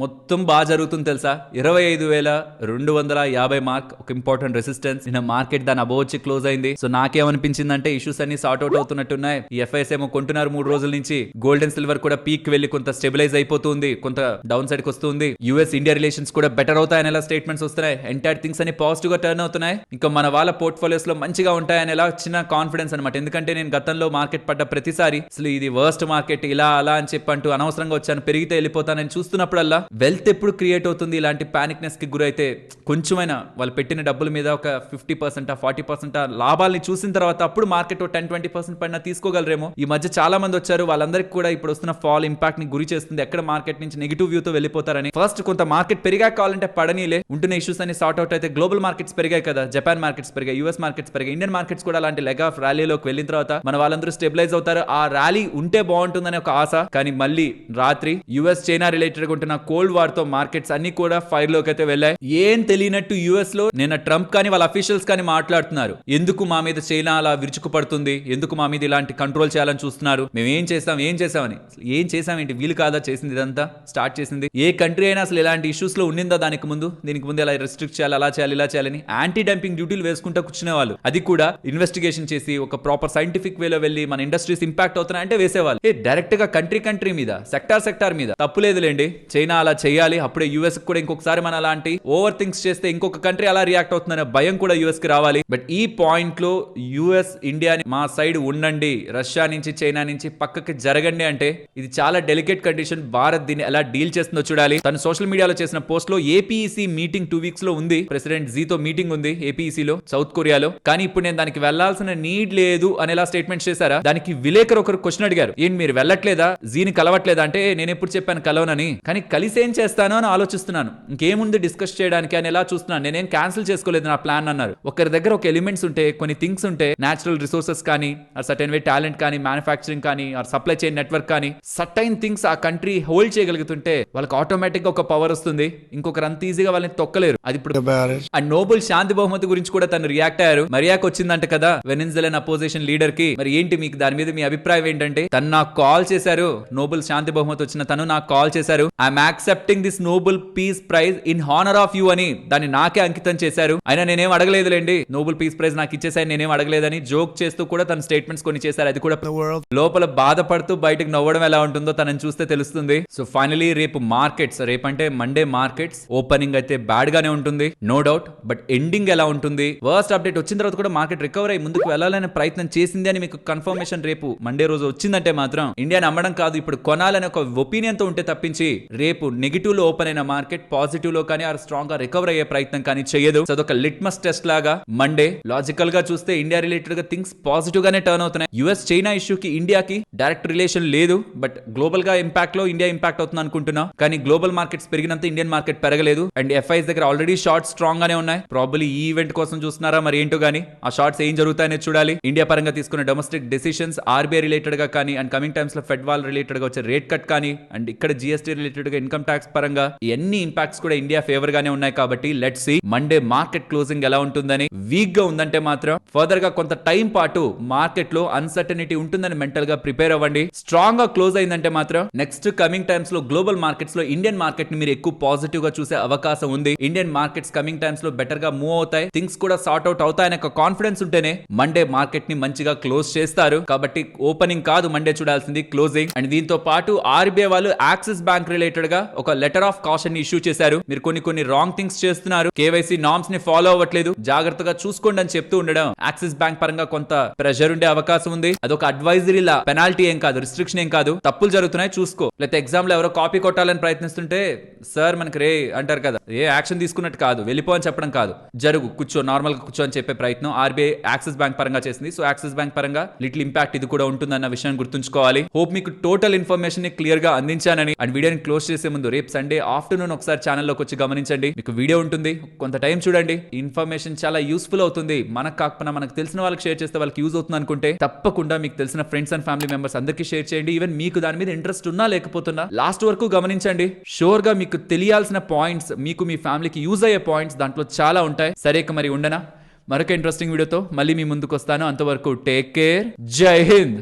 మొత్తం బాగా జరుగుతుంది తెలుసా. 25,250 మార్క్ ఒక ఇంపార్టెంట్ రెసిస్టెన్స్. నిన్న మార్కెట్ దాని అబోవ్ వచ్చి క్లోజ్ అయింది. సో నాకేమనిపించిందంటే ఇష్యూస్ అన్ని సార్ట్ అవుట్ అవుతున్నట్టున్నాయి. ఈ ఎఫ్ఐఎస్ ఏమో కొంటున్నారు 3 రోజుల నుంచి, గోల్డ్ అండ్ సిల్వర్ కూడా పీక్ వెళ్లి కొంత స్టెబిలైజ్ అయిపోతుంది, కొంత డౌన్ సైడ్ కి వస్తుంది. యుఎస్ ఇండియా రిలేషన్స్ కూడా బెటర్ అవుతాయని ఎలా స్టేట్మెంట్స్ వస్తున్నాయి, ఎంటైర్ థింగ్స్ అన్ని పాజిటివ్ గా టర్న్ అవుతున్నాయి. ఇంకా మన వాళ్ళ పోర్ట్ఫోలియోస్ లో మంచిగా ఉంటాయని ఎలా చిన్న కాన్ఫిడెన్స్ అనమాట. ఎందుకంటే నేను గతంలో మార్కెట్ పడ్డ ప్రతిసారి అసలు ఇది వర్స్ట్ మార్కెట్ ఇలా అలా అని చెప్పంటూ అనవసరంగా వచ్చాను, పెరిగితే వెళ్ళిపోతానని చూస్తున్నప్పుడల్లా వెల్త్ ఎప్పుడు క్రియేట్ అవుతుంది ఇలాంటి పానిక్నెస్ కి గురైతే, కొంచెమైనా వాళ్ళు పెట్టిన డబ్బుల మీద ఒక 50% 40% లాభాలని చూసిన తర్వాత అప్పుడు మార్కెట్ 10-20% పైన తీసుకోగలరేమో. ఈ మధ్య చాలా మంది వచ్చారు, వాళ్ళందరికీ కూడా ఇప్పుడు వస్తున్న ఫాల్ ఇంపాక్ట్ ని గురి చేస్తుంది. ఎక్కడ మార్కెట్ నుంచి నెగిటివ్ వ్యూ తో వెళ్ళిపోతారని ఫస్ట్ కొంత మార్కెట్ పెరిగాక కావాలంటే పడనీలే, ఉంటున్న ఇష్యూస్ అన్ని సార్ట్ అవుట్ అయితే గ్లోబల్ మార్కెట్స్ పెరిగాయి కదా, జపాన్ మార్కెట్స్ పెరిగాయి, యుఎస్ మార్కెట్స్ పెరిగాయి, ఇండియన్ మార్కెట్స్ కూడా అలాంటి లెగ్ ఆఫ్ ర్యాలీలోకి వెళ్ళిన తర్వాత మన వాళ్ళందరూ స్టెబిలైజ్ అవుతారు. ఆ ర్యాలీ ఉంటే బాగుంటుందని ఒక ఆశ. కానీ మళ్ళీ రాత్రి యుఎస్ చైనా రిలేటెడ్ ఉంటున్న కోల్డ్ వార్ తో మార్కెట్స్ అన్ని కూడా ఫైర్ లోకి అయితే వెళ్ళాయి. ఏం తెలియనట్టు యుఎస్ లో నిన్న ట్రంప్ కానీ వాళ్ళ అఫీషియల్స్ కానీ మాట్లాడుతున్నారు, ఎందుకు మా మీద చైనా అలా విరుచుకుపడుతుంది, ఎందుకు మా మీద ఇలాంటి కంట్రోల్ చేయాలని చూస్తున్నారు, మేము ఏం చేసామని. ఏం చేసామేంటి, వీలు కాదా చేసింది ఇదంతా, స్టార్ట్ చేసింది ఏ కంట్రీ అయినా అసలు ఇలాంటి ఇష్యూస్ లో ఉండిందా దీనికి ముందు ఇలా రెస్ట్రిక్ట్ చేయాలి, అలా చేయాలి, ఇలా చేయాలని యాంటీ డంపింగ్ డ్యూటీలు వేసుకుంటూ కూర్చునే వాళ్ళు. అది కూడా ఇన్వెస్టిగేషన్ చేసి ఒక ప్రాపర్ సైంటిఫిక్ వేలో వెళ్ళి మన ఇండస్ట్రీస్ ఇంపాక్ట్ అవుతున్నాయంటే వేసేవాళ్ళు. డైరెక్ట్ గా కంట్రీ మీద సెక్టార్ మీద తప్పులేదులేండి, చైనా అలా చేయాలి, అప్పుడే యుఎస్ కూడా ఇంకొకసారి మన అలాంటి ఓవర్ థింగ్స్ చేస్తే ఇంకొక కంట్రీ అలా రియాక్ట్ అవుతుందనే భయం కూడా యుఎస్ కి రావాలి. బట్ ఈ పాయింట్ లో యుఎస్ ఇండియాని మా సైడ్ ఉండండి, రష్యా నుంచి చైనా నుంచి పక్కకి జరగండి అంటే ఇది చాలా డెలికేట్ కండిషన్. భారత్ దీన్ని ఎలా డీల్ చేస్తుందో చూడాలి. తను సోషల్ మీడియాలో చేసిన పోస్ట్ లో ఏపీఈసీ మీటింగ్ 2 వీక్స్ లో ఉంది, ప్రెసిడెంట్ జీతో మీటింగ్ ఉంది ఏపీఈసీలో సౌత్ కొరియాలో, కానీ ఇప్పుడు నేను దానికి వెళ్లాల్సిన నీడ్ లేదు అనేలా స్టేట్మెంట్ చేశారా. దానికి విలేకరు ఒకరు క్వశ్చన్ అడిగారు, ఏంటి మీరు వెళ్ళట్లేదా, జీని కలవట్లేదా అంటే నేను ఎప్పుడు చెప్పాను కలవనని, కానీ కలిసి ఏం చేస్తాను అని ఆలోచిస్తున్నాను, ఇంకేముంది డిస్కస్ చేయడానికి అని ఎలా చూస్తున్నాను, నేనేం క్యాన్సిల్ చేసుకోలేదు నా ప్లాన్ అన్నారు. ఒకరి దగ్గర ఒక ఎలిమెంట్స్ ఉంటే, కొన్ని థింగ్స్ ఉంటే, నేచురల్ రిసోర్సెస్ కానీ ఆర్ సర్టెన్ వే టాలెంట్ కానీ మ్యానుఫ్యాక్చరింగ్ కానీ ఆర్ సప్లై చైన్ నెట్వర్క్ కానీ సర్టైన్ థింగ్స్ ఆ కంట్రీ హోల్డ్ చేయగలుగుతుంటే వాళ్ళకి ఆటోమేటిక్ గా ఒక పవర్ వస్తుంది, ఇంకొకరు అంత ఈజీగా వాళ్ళని తొక్కలేరు. అది ఇప్పుడు ఆ నోబెల్ శాంతి బహుమతి గురించి కూడా తను రియాక్ట్ అయ్యారు. మరియాకు వచ్చిందంట కదా వెనిన్జులన్ అపోజిషన్ లీడర్ కి, మరి ఏంటి మీకు దాని మీద మీ అభిప్రాయం ఏంటంటే, తను నాకు కాల్ చేశారు, నోబెల్ శాంతి బహుమతి వచ్చిన తను నాకు కాల్ చేశారు, I'm accepting this Nobel peace prize in honour of you అని దాన్ని నాకే అంకితం చేశారు, అయినా నేనేం అడగలేదులేండి, నోబెల్ పీస్ ప్రైజ్ నాకు ఇచ్చేసాయి నేనేం అడగలేదని జోక్ చేస్తూ కూడా తన స్టేట్మెంట్స్ కొన్ని చేశారు. అది కూడా లోపల లోపల బాధపడుతూ బయటకు నవ్వడం ఎలా ఉంటుందో తనని చూస్తే తెలుస్తుంది. సో ఫైనలీ రేపు మార్కెట్స్, రేపంటే మండే మార్కెట్స్ ఓపెనింగ్ అయితే బ్యాడ్ గానే ఉంటుంది నో డౌట్. బట్ ఎండింగ్ ఎలా ఉంటుంది, వర్స్ట్ అప్డేట్ వచ్చిన తర్వాత కూడా మార్కెట్ రికవర్ అయ్యి ముందుకు వెళ్ళాలనే ప్రయత్నం చేసింది అని మీకు కన్ఫర్మేషన్ రేపు మండే రోజు వచ్చిందంటే మాత్రం ఇండియాని అమ్మడం కాదు, ఇప్పుడు కొనాలని ఒక ఒపీనియన్ తో ఉంటే తప్పించి రేపు నెగిటివ్ లో ఓపెన్ అయిన మార్కెట్ పాజిటివ్ లో కానీ స్ట్రాంగ్ గా రికవర్ అయ్యే ప్రయత్నం కానీ చేయదు. సో అదొక లిట్మస్ టెస్ట్ లాగా మండే లాజికల్ గా చూస్తే ఇండియా రిలేటెడ్ గా థింగ్స్ పాజిటివ్ గానే టర్న్ అవుతున్నాయి. యుఎస్ చైనా ఇష్యూకి ఇండియాకి డైరెక్ట్ రిలేషన్ లేదు, బట్ గ్లోబల్ గా ఇంపాక్ట్ లో ఇండియా ఇంపాక్ట్ అవుతుంది అనుకుంటున్నా. కానీ గ్లోబల్ మార్కెట్స్ పెరిగినంత ఇండియన్ మార్కెట్ పెరగలేదు. అండ్ ఎఫ్ఐస్ దగ్గర ఆల్రెడీ షార్ట్స్ స్ట్రాంగ్ గానే ఉన్నాయి. ప్రాబబ్లీ ఈ ఈవెంట్ కోసం చూస్తున్నారా మరి ఏంటో గానీ ఆ షార్ట్స్ ఏం జరుగుతాయనేది చూడాలి. ఇండియా పరంగా తీసుకున్న డొమెస్టిక్ డెసిషన్స్ ఆర్బీఐ రిలేటెడ్ గా కానీ అండ్ కమింగ్ టైమ్స్ లో ఫెడ్ వాల్ రిలేటెడ్ గా వచ్చే రేట్ కట్ కానీ అండ్ ఇక్కడ జిఎస్టీ రిలేటెడ్ గా ఇన్కమ్ ట్యాక్స్ పరంగా ఎన్ని ఇంపాక్ట్స్ కూడా ఇండియా ఫేవర్ గానే ఉన్నాయి. కాబట్టి let's see Monday market closing ఎలా ఉంటుందని. వీక్ గా ఉందంటే మాత్రం ఫర్దర్ గా కొంత టైం పాటు మార్కెట్ లో అన్సర్టనిటీ ఉంటుందని మెంటల్ గా ప్రిపేర్ అవ్వండి. స్ట్రాంగ్ గా క్లోజ్ అయిందంటే మాత్రం నెక్స్ట్ కమింగ్ టైమ్స్ లో గ్లోబల్ మార్కెట్స్ లో ఇండియన్ మార్కెట్ ని మీరు ఎక్కువ పాజిటివ్ గా చూసే అవకాశం ఉంది. ఇండియన్ మార్కెట్స్ కమింగ్ టైమ్స్ లో బెటర్ గా మూవ్ అవుతాయి, థింగ్స్ కూడా సార్ట్ అవుట్ అవుతాయనే ఒక కాన్ఫిడెన్స్ ఉంటేనే మండే మార్కెట్ ని మంచిగా క్లోజ్ చేస్తారు. కాబట్టి ఓపెనింగ్ కాదు మండే చూడాల్సింది, క్లోజింగ్. అండ్ దీంతో పాటు ఆర్బీఐ వాళ్ళు యాక్సిస్ బ్యాంక్ రిలేటెడ్ గా ఒక లెటర్ ఆఫ్ కాషన్ ఇష్యూ చేశారు. మీరు కొన్ని రాంగ్ థింగ్స్ చేస్తున్నారు, కేవైసీ నార్మ్స్ ని ఫాలో అవ్వట్లేదు, జాగ్రత్తగా చూసుకోండి అని చెప్తూ ఉండడం యాక్సిస్ బ్యాంక్ పరంగా కొంత ప్రెషర్ ఉండే అవకాశం ఉంది. అదొక అడ్వైజరీ లా, పెనాల్టీ ఏం కాదు, రిస్ట్రిక్షన్ ఏం కాదు. తప్పులు జరుగుతున్నాయి చూసుకో. లేకపోతే ఎగ్జామ్ లో ఎవరో కాపీ కొట్టాలని ప్రయత్నిస్తుంటే సార్ మనకి రే అంటారు కదా, ఏ యాక్షన్ తీసుకున్నట్టు కాదు, వెళ్ళిపో అని చెప్పడం కాదు, జరుగు కూర్చో నార్మల్ గా కూర్చో అని చెప్పే ప్రయత్నం ఆర్బీఐ యాక్సిస్ బ్యాంక్ పరంగా చేసింది. సో యాక్సిస్ బ్యాంక్ పరంగా లిటిల్ ఇంపాక్ట్ ఇది కూడా ఉంటుందన్న విషయాన్ని గుర్తుంచుకోవాలి. హోప్ మీకు టోటల్ ఇన్ఫర్మేషన్ ని క్లియర్ గా అందించానని. అండ్ వీడియోని క్లోజ్ చేసే ముందు రేపు సండే ఆఫ్టర్నూన్ ఒకసారి ఛానల్లోకి వచ్చి గమనించండి, మీకు వీడియో ఉంటుంది, కొంత టైం చూడండి. ఇన్ఫర్మేషన్ చాలా యూస్ఫుల్ అవుతుంది. మనకు కాకపోయినా మనకు తెలిసిన వాళ్ళకి షేర్ చేస్తే వాళ్ళకి యూజ్ అవుతుంది అనుకుంటే తప్పకుండా మీకు తెలిసిన ఫ్రెండ్స్ అండ్ ఫ్యామిలీ మెంబర్స్ అందరికీ షేర్ చేయండి. ఈవెన్ మీకు దాని మీద ఇంట్రెస్ట్ ఉన్నా లేకపోతున్నా లాస్ట్ వరకు గమనించండి. షూర్ గా మీకు తెలియాల్సిన పాయింట్స్, మీకు మీ ఫ్యామిలీకి యూజ్ అయ్యే పాయింట్స్ దాంట్లో చాలా ఉంటాయి. సరే మరి ఉండనా, మరొక ఇంట్రెస్టింగ్ వీడియోతో మళ్ళీ మీ ముందుకు వస్తాను. అంతవరకు టేక్ కేర్, జై హింద్.